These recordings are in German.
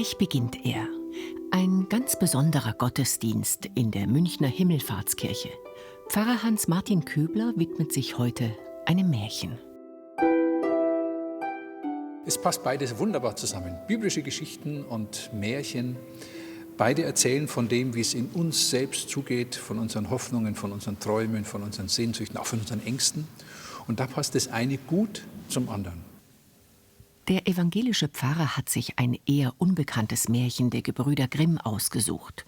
Gleich beginnt er. Ein ganz besonderer Gottesdienst in der Münchner Himmelfahrtskirche. Pfarrer Hans-Martin Köbler widmet sich heute einem Märchen. Es passt beides wunderbar zusammen. Biblische Geschichten und Märchen. Beide erzählen von dem, wie es in uns selbst zugeht, von unseren Hoffnungen, von unseren Träumen, von unseren Sehnsüchten, auch von unseren Ängsten. Und da passt das eine gut zum anderen. Der evangelische Pfarrer hat sich ein eher unbekanntes Märchen der Gebrüder Grimm ausgesucht.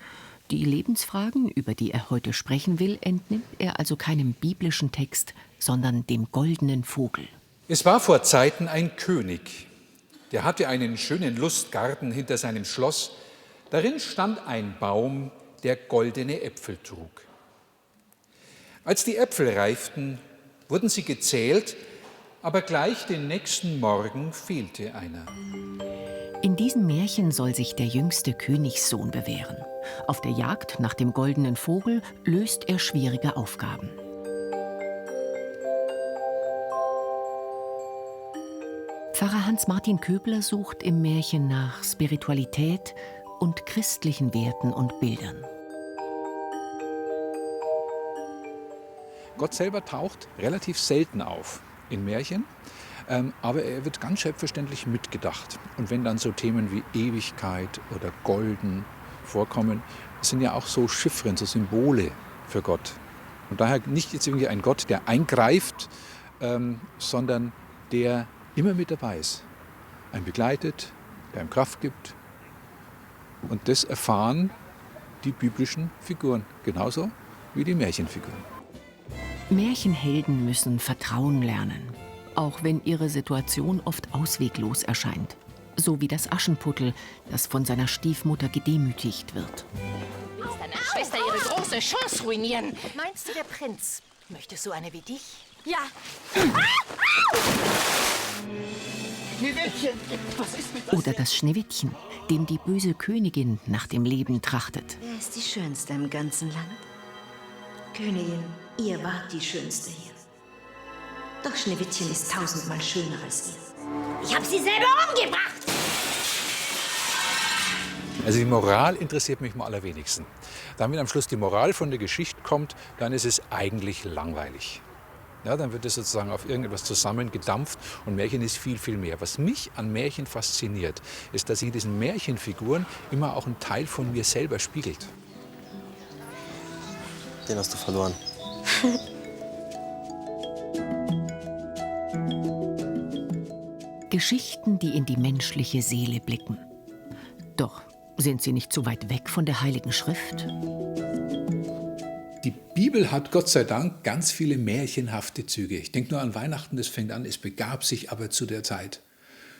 Die Lebensfragen, über die er heute sprechen will, entnimmt er also keinem biblischen Text, sondern dem goldenen Vogel. Es war vor Zeiten ein König, der hatte einen schönen Lustgarten hinter seinem Schloss. Darin stand ein Baum, der goldene Äpfel trug. Als die Äpfel reiften, wurden sie gezählt, aber gleich den nächsten Morgen fehlte einer. In diesem Märchen soll sich der jüngste Königssohn bewähren. Auf der Jagd nach dem goldenen Vogel löst er schwierige Aufgaben. Pfarrer Hans-Martin Köbler sucht im Märchen nach Spiritualität und christlichen Werten und Bildern. Gott selber taucht relativ selten auf in Märchen, aber er wird ganz selbstverständlich mitgedacht. Und wenn dann so Themen wie Ewigkeit oder Golden vorkommen, das sind ja auch so Chiffren, so Symbole für Gott. Und daher nicht jetzt irgendwie ein Gott, der eingreift, sondern der immer mit dabei ist. Ein begleitet, der ihm Kraft gibt. Und das erfahren die biblischen Figuren genauso wie die Märchenfiguren. Märchenhelden müssen Vertrauen lernen, auch wenn ihre Situation oft ausweglos erscheint. So wie das Aschenputtel, das von seiner Stiefmutter gedemütigt wird. Willst deiner Schwester ihre große Chance ruinieren? Meinst du, der Prinz möchte so eine wie dich? Ja. Schneewittchen, was ist mit Oder das Schneewittchen, dem die böse Königin nach dem Leben trachtet. Wer ist die Schönste im ganzen Land? Königin, ihr wart die Schönste hier. Doch Schneewittchen ist tausendmal schöner als ihr. Ich habe sie selber umgebracht. Also die Moral interessiert mich am allerwenigsten. Dann, wenn am Schluss die Moral von der Geschichte kommt, dann ist es eigentlich langweilig. Ja, dann wird es sozusagen auf irgendetwas zusammengedampft und Märchen ist viel, viel mehr. Was mich an Märchen fasziniert, ist, dass sie diesen Märchenfiguren immer auch einen Teil von mir selber spiegelt. Den hast du verloren. Geschichten, die in die menschliche Seele blicken. Doch sind sie nicht zu weit weg von der Heiligen Schrift? Die Bibel hat Gott sei Dank ganz viele märchenhafte Züge. Ich denke nur an Weihnachten, das fängt an, es begab sich aber zu der Zeit.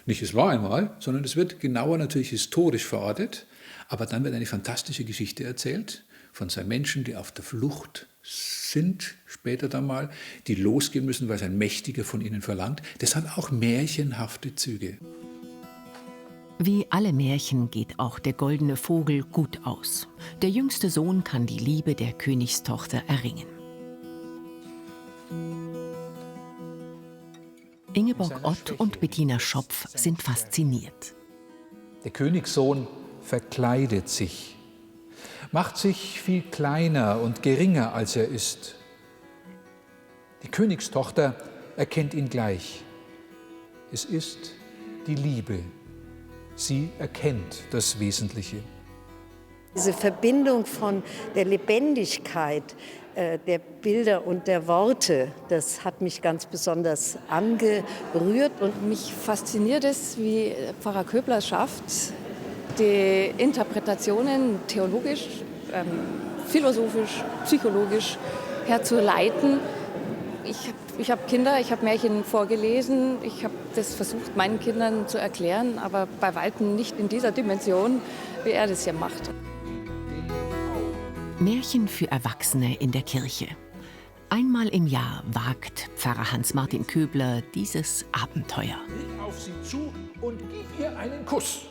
Nicht es war einmal, sondern es wird genauer natürlich historisch verortet, aber dann wird eine fantastische Geschichte erzählt von zwei Menschen, die auf der Flucht sind, später dann mal, die losgehen müssen, weil es ein Mächtiger von ihnen verlangt. Das hat auch märchenhafte Züge. Wie alle Märchen geht auch der goldene Vogel gut aus. Der jüngste Sohn kann die Liebe der Königstochter erringen. Ingeborg Ott und Bettina Schopf sind fasziniert. Der Königssohn verkleidet sich, macht sich viel kleiner und geringer, als er ist. Die Königstochter erkennt ihn gleich. Es ist die Liebe. Sie erkennt das Wesentliche. Diese Verbindung von der Lebendigkeit der Bilder und der Worte, das hat mich ganz besonders angerührt. Und mich fasziniert es, wie Pfarrer Köbler es schafft, die Interpretationen theologisch, philosophisch, psychologisch herzuleiten. Ich habe Kinder, ich habe Märchen vorgelesen, ich habe das versucht, meinen Kindern zu erklären, aber bei weitem nicht in dieser Dimension, wie er das hier macht. Märchen für Erwachsene in der Kirche. Einmal im Jahr wagt Pfarrer Hans-Martin Köbler dieses Abenteuer. Blick auf sie zu und gib ihr einen Kuss.